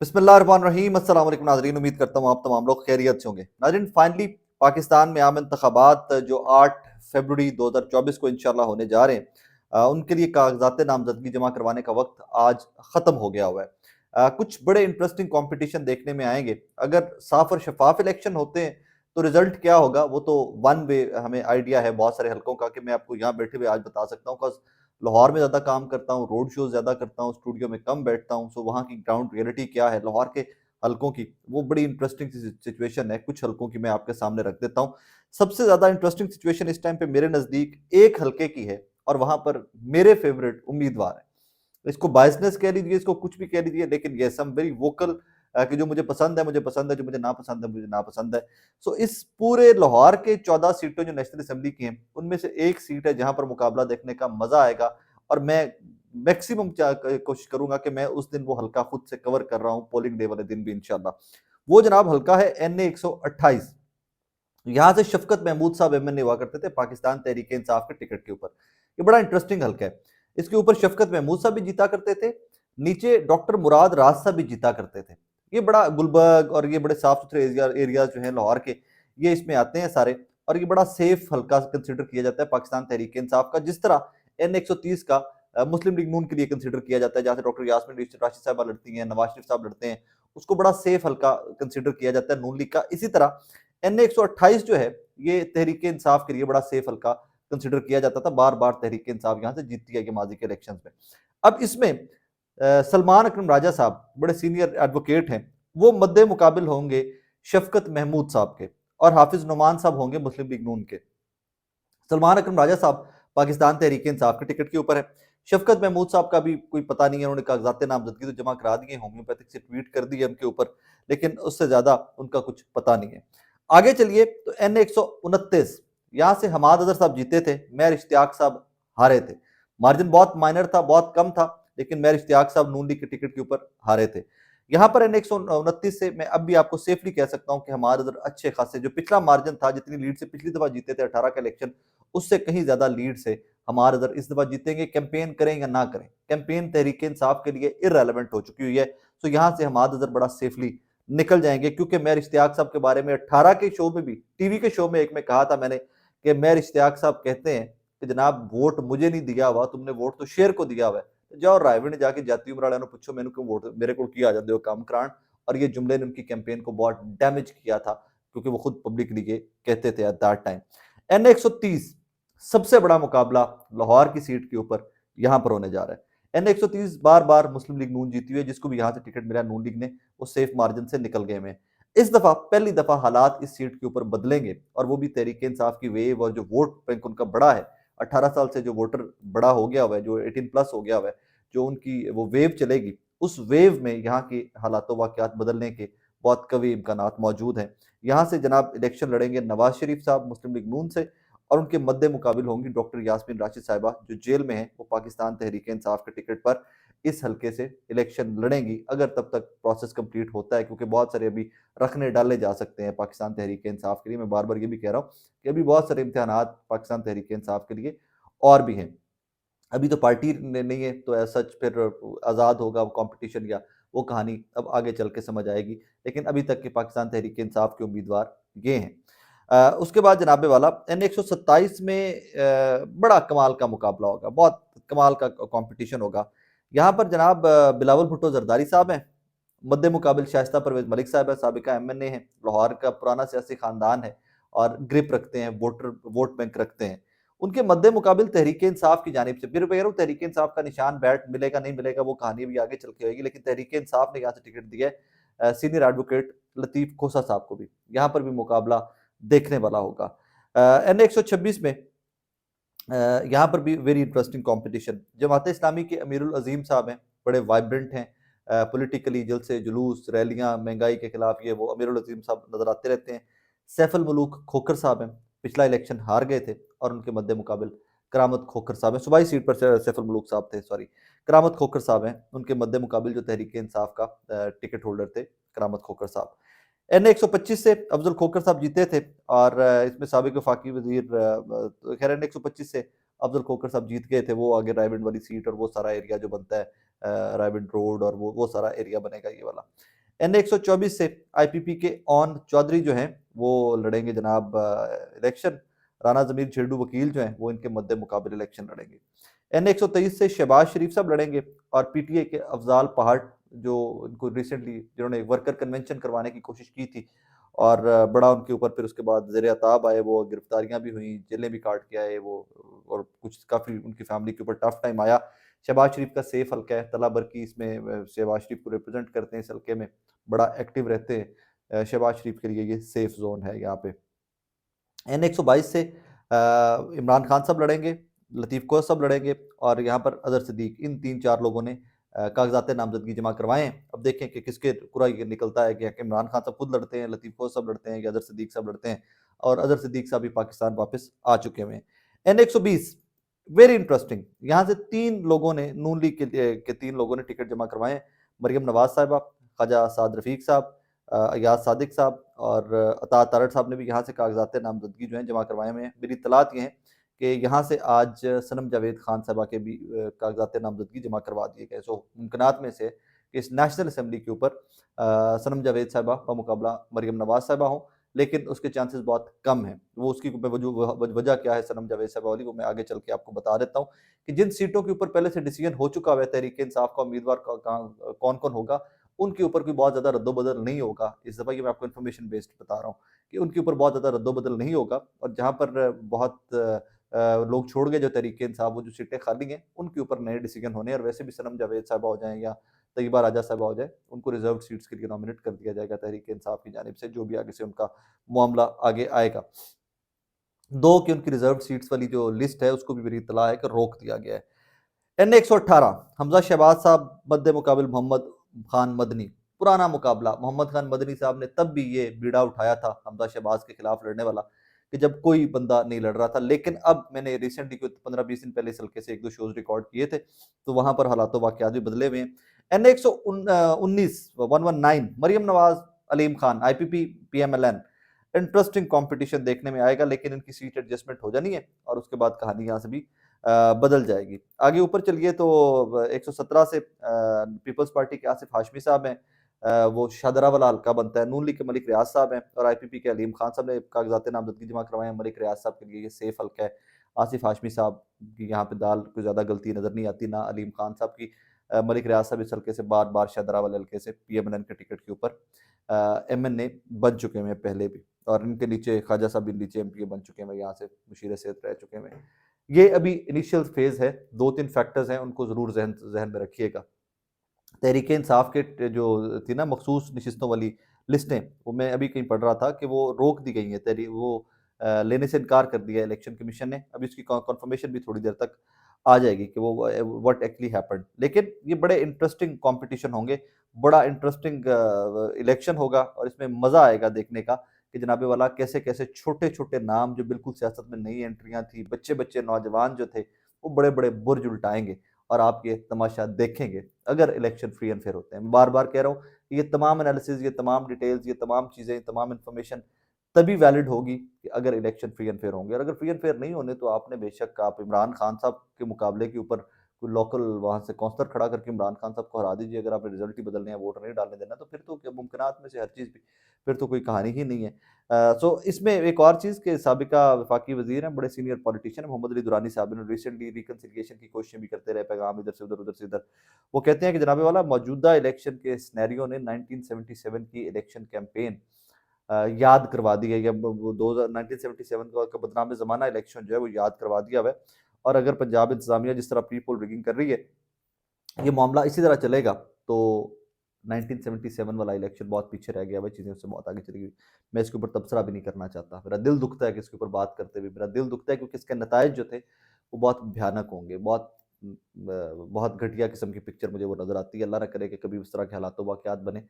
बिस्मिल्लाहिर्रहमानिर्रहीम। अस्सलाम वालेकुम नाज़रीन, उम्मीद करता हूँ आप तमाम लोग खैरियत से होंगे। नाज़रीन, फाइनली पाकिस्तान में आम इंतखाबात जो 8 फरवरी 2024 को इंशाल्लाह होने जा रहे हैं, उनके लिए कागजात नामजदगी जमा करवाने का वक्त आज ख़त्म हो गया हुआ है। कुछ बड़े इंटरेस्टिंग कॉम्पिटिशन देखने में आएंगे। अगर साफ और शफाफ इलेक्शन होते हैं तो रिजल्ट क्या होगा वो तो वन वे हमें आइडिया है बहुत सारे हलकों का, कि मैं आपको यहाँ बैठे हुए आज बता सकता हूँ। लाहौर में ज़्यादा काम करता हूँ, रोड शोज़ ज़्यादा करता हूँ, स्टूडियो में कम बैठता हूँ, सो वहाँ की ग्राउंड रियलिटी क्या है लाहौर के हलकों की, वो बड़ी इंटरेस्टिंग सी सिचुएशन है। कुछ हलकों की मैं आपके सामने रख देता हूँ। सबसे ज़्यादा इंटरेस्टिंग सिचुएशन इस टाइम पे मेरे नज़दीक एक हलके की है और वहाँ पर मेरे फेवरेट उम्मीदवार हैं। इसको बायसनेस कह लीजिए, इसको कुछ भी कह लीजिए, लेकिन yes I am very vocal कि जो मुझे पसंद है मुझे पसंद है, जो मुझे नापसंद है मुझे नापसंद है। सो इस पूरे लाहौर के 14 सीटें जो नेशनल असेंबली की हैं, उनमें से एक सीट है जहां पर मुकाबला देखने का मजा आएगा। और मैं मैक्सिमम कोशिश करूंगा कि मैं उस दिन वो हल्का खुद से कवर कर रहा हूँ, पोलिंग डे वाले दिन भी इंशाल्लाह। वो जनाब हल्का है NA 128। यहाँ से शफकत महमूद साहब MNA हुआ करते थे पाकिस्तान तहरीक इंसाफ के टिकट के ऊपर। ये बड़ा इंटरेस्टिंग हल्का है। इसके ऊपर शफकत महमूद साहब भी जीता करते थे, नीचे डॉक्टर मुराद राज साहब भी जीता करते थे। ये बड़ा गुलबर्ग और ये बड़े साफ सुथरे एरियाज जो हैं लाहौर के, ये इसमें आते हैं सारे। और ये बड़ा सेफ हल्का कंसिडर किया जाता है पाकिस्तान तहरीक इंसाफ का, जिस तरह N 130 का मुस्लिम लीग नून के लिए कंसिडर किया जाता है, जहाँ से डॉक्टर यासमीन राशिद साहब लड़ती हैं, नवाज शरीफ साहब लड़ते हैं, उसको बड़ा सेफ हल्का कंसिडर किया जाता है नून लीग का। इसी तरह NA 128 जो है, ये तहरीक इंसाफ के लिए बड़ा सेफ हल्का कंसिडर किया जाता था। बार बार तहरीक इंसाफ यहाँ से जीतती है कि माजी के इलेक्शन में। अब इसमें सलमान अकरम राजा साहब बड़े सीनियर एडवोकेट हैं, वो मद्दे मुकाबिल होंगे शफकत महमूद साहब के, और हाफिज नुमान साहब होंगे मुस्लिम लीग नून के। सलमान अकरम राजा साहब पाकिस्तान तहरीक इंसाफ के टिकट के ऊपर है। शफकत महमूद साहब का भी कोई पता नहीं है, उन्होंने कागजात नामजदगी तो जमा करा दिए, होम्योपैथिक से ट्वीट कर दी है उनके ऊपर, लेकिन उससे ज्यादा उनका कुछ पता नहीं है। आगे चलिए तो NA 129, यहाँ से हमाद अजहर साहब जीते थे, मेहर इश्तियाक साहब हारे थे। मार्जिन बहुत माइनर था, बहुत कम था, लेकिन मेहर इश्तियाक साहब नून लीग के टिकट के ऊपर हारे थे। यहाँ पर NA 129 से मैं अब भी आपको सेफली कह सकता हूँ कि हमाद अजहर अच्छे खासे, जो पिछला मार्जिन था, जितनी लीड से पिछली दफा जीते थे 18 का इलेक्शन, उससे कहीं ज्यादा लीड से हमारे इधर इस दफा जीतेंगे। कैंपेन करें या ना करें, कैंपेन तहरीक इंसाफ के लिए इररेलेवेंट हो चुकी हुई है। तो यहाँ से हमारे इधर बड़ा सेफली निकल जाएंगे, क्योंकि मेहर इश्तियाक साहब के बारे में 18 के शो में भी, टीवी के शो में एक में कहा था मैंने, कि मेहर इश्तियाक साहब कहते हैं कि जनाब वोट मुझे नहीं दिया हुआ, तुमने वोट तो शेर को दिया हुआ है। तो जाओ रायविंड जाके जाती उमराला ने पूछो मैंने क्यों वोट मेरे को किया जाते हो काम करान। और ये जुमले ने उनकी कैंपेन को बहुत डैमेज किया था, क्योंकि वो खुद पब्लिकली ये कहते थे एट दैट टाइम। NA 130 सबसे बड़ा मुकाबला लाहौर की सीट के ऊपर यहां पर होने जा रहा है। NA 130 बार बार मुस्लिम लीग नून जीती हुई है, जिसको भी यहां से टिकट मिला नून लीग ने, वो सेफ मार्जिन से निकल गए हैं। इस दफा पहली दफा हालात इस सीट के ऊपर बदलेंगे, और वो भी तहरीक इंसाफ की वेव, और जो वोट बैंक उनका बड़ा है, 18 साल से जो वोटर बड़ा हो गया हुआ है, जो 18+ हो गया हुआ है, जो उनकी वो वेव चलेगी, उस वेव में यहाँ के हालात वाकयात बदलने के बहुत कवी इम्कान मौजूद हैं। यहाँ से जनाब इलेक्शन लड़ेंगे नवाज शरीफ साहब मुस्लिम लीग नून से, और उनके मद्दे मुकाबिल होंगी डॉक्टर यासमीन राशिद साहिबा, जो जेल में है, वो पाकिस्तान तहरीक इंसाफ के टिकट पर इस हल्के से इलेक्शन लड़ेंगी, अगर तब तक प्रोसेस कंप्लीट होता है, क्योंकि बहुत सारे अभी रखने डाले जा सकते हैं पाकिस्तान तहरीक इंसाफ के लिए। मैं बार बार ये भी कह रहा हूँ कि अभी बहुत सारे इम्तहानात पाकिस्तान तहरीक इंसाफ के लिए और भी हैं। अभी तो पार्टी नहीं है, तो ऐसा सच फिर आज़ाद होगा कंपटीशन, या वो कहानी अब आगे चल के समझ आएगी। लेकिन अभी तक के पाकिस्तान तहरीक इंसाफ के उम्मीदवार ये हैं। उसके बाद जनाबे वाला NA 127 में बड़ा कमाल का मुकाबला होगा, बहुत कमाल का कंपटीशन होगा। यहाँ पर जनाब बिलावल भुट्टो जरदारी साहब हैं, मद्दे मुकाबिल शाइस्ता परवेज मलिक साहब है, साबिका MNA है, लाहौर का पुराना सियासी खानदान है, और ग्रिप रखते हैं, वोट बैंक रखते हैं। उनके मद्दे मुकाबिल तहरीक इंसाफ की जानिब से, फिर कह रहा हूँ तहरीक इंसाफ का निशान बैट मिलेगा नहीं मिलेगा वो कहानी भी आगे चल के होगी, लेकिन तहरीक इंसाफ ने यहाँ से टिकट दिया है सीनियर एडवोकेट लतीफ खोसा साहब को भी। यहाँ पर भी मुकाबला देखने वाला होगा। NA 126 में यहाँ पर भी very interesting competition. Jamaat Islami के अमीरुल अजीम साहब हैं, बड़े वाइब्रेंट हैं पॉलिटिकली, जलसे जुलूस रैलियाँ महंगाई के खिलाफ, ये वो अमीरुल अजीम साहब नजर आते रहते हैं। सैफुल मुलूक खोखर साहब हैं, पिछला इलेक्शन हार गए थे, और उनके मद्दे मुकाबिल करामत खोखर साहब हैं। सूबाई सीट पर सैफुल मुलूक साहब थे, सॉरी, करामत खोखर साहब हैं, उनके मद्दे मुकाबिल जो तहरीक इंसाफ का टिकट होल्डर थे करामत खोखर साहब। NA 125 से अफजल खोखर साहब जीते थे, और इसमें साबिक वफाकी वजीर, खैर NA 125 से अफजल खोखर साहब जीत गए थे, वो आगे रायविंड वाली सीट और वो सारा एरिया जो बनता है रायविंड रोड और वो सारा एरिया बनेगा ये वाला। एन 124 से आईपीपी के ऑन चौधरी जो हैं वो लड़ेंगे जनाब इलेक्शन। राना जमीर झिरडू वकील जो हैं वो इनके मद्दे मुकाबले इलेक्शन लड़ेंगे। एन 123 से शहबाज शरीफ साहब लड़ेंगे और पीटीए के अफजाल पहाड़ जो इनको रिसेंटली जिन्होंने वर्कर कन्वेंशन करवाने की कोशिश की थी और बड़ा उनके ऊपर फिर उसके बाद ज़ेर अताब आए, वो गिरफ्तारियां भी हुई, जेलें भी काट के आए वो, और कुछ काफ़ी उनकी फैमिली के ऊपर टफ टाइम आया। शहबाज शरीफ का सेफ हल्का है, तला बरकी इसमें शहबाज शरीफ को रिप्रेजेंट करते हैं, इस हल्के में बड़ा एक्टिव रहते हैं। शहबाज शरीफ के लिए ये सेफ जोन है यहाँ पे। एन 122 से इमरान खान साहब लड़ेंगे, लतीफ़ कोह साहब लड़ेंगे और यहाँ पर अजहर सिद्दीक, इन 3-4 लोगों ने कागजात नामजदगी जमा करवाए हैं। अब देखें कि किसके कुरा ये निकलता है कि इमरान खान साहब खुद लड़ते हैं, लतीफ़ कोह साहब लड़ते हैं या अजहर सिद्दीक साहब लड़ते हैं, और अजहर सिद्दीक साहब भी पाकिस्तान वापस आ चुके हुए हैं। एन 120 वेरी इंटरेस्टिंग, यहाँ से 3 लोगों ने नून लीग के 3 लोगों ने टिकट जमा करवाए हैं। मरियम नवाज साहिबा, ख्वाजा साद रफ़ीक साहब, अयाज सादिक साहब और अता तारड़ साहब ने भी यहाँ से कागजात नामजदगी जो हैं जमा करवाए हुए हैं। मेरी इत्तलात ये हैं कि यहाँ से आज सनम जावेद खान साहबा के भी कागजात नामजदगी जमा करवा दिए गए। सो मुमकिनात में से कि इस नेशनल असम्बली के ऊपर सनम जावेद साहबा का मुकाबला मरियम नवाज साहबा हों, लेकिन उसके चांसेस बहुत कम हैं। वो उसकी वजह क्या है सनम जावेद साहबा वाली, वो मैं आगे चल के आपको बता देता हूँ कि जिन सीटों के ऊपर पहले से डिसीजन हो चुका है तहरीक इंसाफ का उम्मीदवार कौन कौन होगा, उनके ऊपर कोई बहुत ज़्यादा रद्दोबदल नहीं होगा। इस दफ़ा ये मैं आपको इन्फॉर्मेशन बेस्ड बता रहा हूँ कि उनके ऊपर बहुत ज़्यादा रद्दोबदल नहीं होगा, और जहाँ पर बहुत लोग छोड़ गए जो तहरीक इंसाफ, वो जो सीटें खाली हैं उनके ऊपर नए डिसीजन होने, और वैसे भी सनम जावेद साहबा हो जाएँ या तैयबा राजा साहबा हो जाए, उनको रिजर्व सीट्स के लिए नॉमिनेट कर दिया जाएगा तहरीक इंसाफ की जानिब से, जो भी आगे से उनका मामला आगे आएगा। दो कि उनकी रिजर्व सीट्स वाली जो लिस्ट है उसको भी मेरी इत्तला है कि रोक दिया गया है। एन 118 हमजा शहबाज साहब मद्दे मुकाबिल मोहम्मद खान मदनी। पुराना मुकाबला, मोहम्मद खान मदनी साहब ने तब भी ये बीड़ा उठाया था हमजा शहबाज के खिलाफ लड़ने वाला, कि जब कोई बंदा नहीं लड़ रहा था। लेकिन अब मैंने रिसेंटली कुछ 15-20 दिन पहले इस हल्के से 1-2 शोज रिकॉर्ड किए थे, तो वहां पर हालात वाकयात भी बदले हुए हैं। N 119 Maryam Nawaz Aleem Khan IPP PMLN, interesting competition देखने में आएगा, लेकिन इनकी सीट एडजस्टमेंट हो जानी है और उसके बाद कहानी यहाँ से भी बदल जाएगी। आगे ऊपर चलिए तो 117 से पीपल्स पार्टी के आसिफ हाशमी साहब हैं, वो शाहदरा वाला हल्का बनता है। नून लीग के मलिक रियाज साहब हैं और IPP के अलीम खान साहब ने कागजात नामजदगी जमा करवाए हैं। मलिक रियाज साहब के लिए ये सेफ हल्का है। आसिफ हाशमी साहब की यहाँ पे दाल कोई ज़्यादा गलती नज़र नहीं आती, ना अलीम खान साहब की। मलिक रियाज साहब इस हल्के से बार बार शाहदरा वाले हल्के से PMLN के टिकट के ऊपर MNA बन चुके हैं पहले भी, और इनके नीचे ख्वाजा साहब भी नीचे MPA बन चुके हैं, यहाँ से मुशीर सेहत रह चुके हैं। ये अभी इनिशियल फेज है, 2-3 फैक्टर्स हैं, उनको ज़रूर जहन में रखिएगा। तहरीक इंसाफ के जो थी ना मखसूस नशिस्तों वाली लिस्टें, वो मैं अभी कहीं पढ़ रहा था कि वो रोक दी गई हैं, वो लेने से इनकार कर दिया इलेक्शन कमीशन ने। अभी उसकी कन्फर्मेशन भी थोड़ी देर तक आ जाएगी कि वो व्हाट एक्चुअली हैपेंड। लेकिन ये बड़े इंटरेस्टिंग कंपटीशन होंगे, बड़ा इंटरेस्टिंग इलेक्शन होगा, और इसमें मज़ा आएगा देखने का कि जनाबे वाला कैसे कैसे छोटे छोटे नाम जो बिल्कुल सियासत में नई एंट्रियां थी, बच्चे बच्चे नौजवान जो थे, वो बड़े बड़े बुर्ज उल्टाएंगे और आप ये तमाशा देखेंगे अगर इलेक्शन फ्री एंड फेयर होते हैं। मैं बार बार कह रहा हूँ, ये तमाम एनालिसिस, ये तमाम डिटेल्स, ये तमाम चीज़ें, तमाम इन्फॉर्मेशन तभी वैलिड होगी कि अगर इलेक्शन फ्री एंड फेयर होंगे, और अगर फ्री एंड फेयर नहीं होने तो आपने बेशक आप इमरान खान साहब के मुकाबले के ऊपर कोई लोकल वहाँ से कौंसलर खड़ा करके इमरान खान साहब को हरा दीजिए। अगर आपने रिजल्ट ही बदलने हैं, वोट नहीं डालने देना, तो फिर तो मुमकिनात में से हर चीज़ भी, फिर तो कोई कहानी ही नहीं है। सो इसमें एक और चीज़ के साबिका वफाकी वजीर हैं, बड़े सीनियर पॉलिटिशियन हैं, मोहम्मद अली दुरानी साहब ने रिसेंटली रिकन्सिलिएशन की कोशिशें भी करते रहे, पैगाम इधर से उधर, उधर से इधर। वो कहते हैं कि जनाबे वाला मौजूदा इलेक्शन के सिनेरियो ने 1977 की इलेक्शन कैंपेन याद करवा दी है, या 1977 का बदनाम ज़माना इलेक्शन जो है वो याद करवा दिया हुआ है। और अगर पंजाब इंतजामिया जिस तरह प्री पोल रिगिंग कर रही है, ये मामला इसी तरह चलेगा, तो 1977 वाला इलेक्शन बहुत पीछे रह गया भाई, चीज़ें उससे बहुत आगे चली गई। मैं इसके ऊपर तबसरा भी नहीं करना चाहता, मेरा दिल दुखता है कि इसके ऊपर बात करते हुए, मेरा दिल दुखता है क्योंकि इसके नतायज जो थे वो बहुत भयानक होंगे, बहुत घटिया किस्म की पिक्चर मुझे वो नज़र आती है। अल्लाह ना करे कि कभी उस तरह के हालात वाक़यात बने।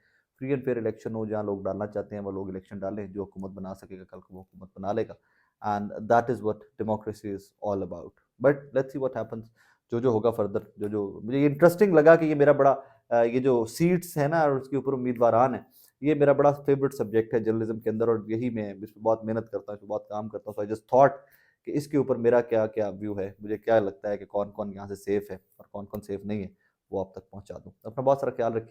फ्री एंड फेयर इलेक्शन हो, जहाँ लोग डालना चाहते हैं वो लोग इलेक्शन डालें, जो हुकूमत बना सकेगा कल को वो हुकूमत बना लेगा, and that is what democracy is all about. But let's see what happens, जो होगा फर्दर, जो मुझे ये इंटरेस्टिंग लगा कि ये मेरा बड़ा ये जो सीट्स है ना और उसके ऊपर उम्मीदवारान है, ये मेरा बड़ा फेवरेट सब्जेक्ट है जर्नलिज्म के अंदर, और यही मैं इस पे बहुत मेहनत करता हूँ, इस पे बहुत काम करता हूँ। सो आई जस्ट थॉट कि इसके ऊपर मेरा क्या क्या व्यू है, मुझे क्या लगता है कि कौन कौन यहाँ से सेफ है और कौन कौन सेफ नहीं है, वो आप तक पहुँचा दूँ। अपना बहुत सारा ख्याल रखिए।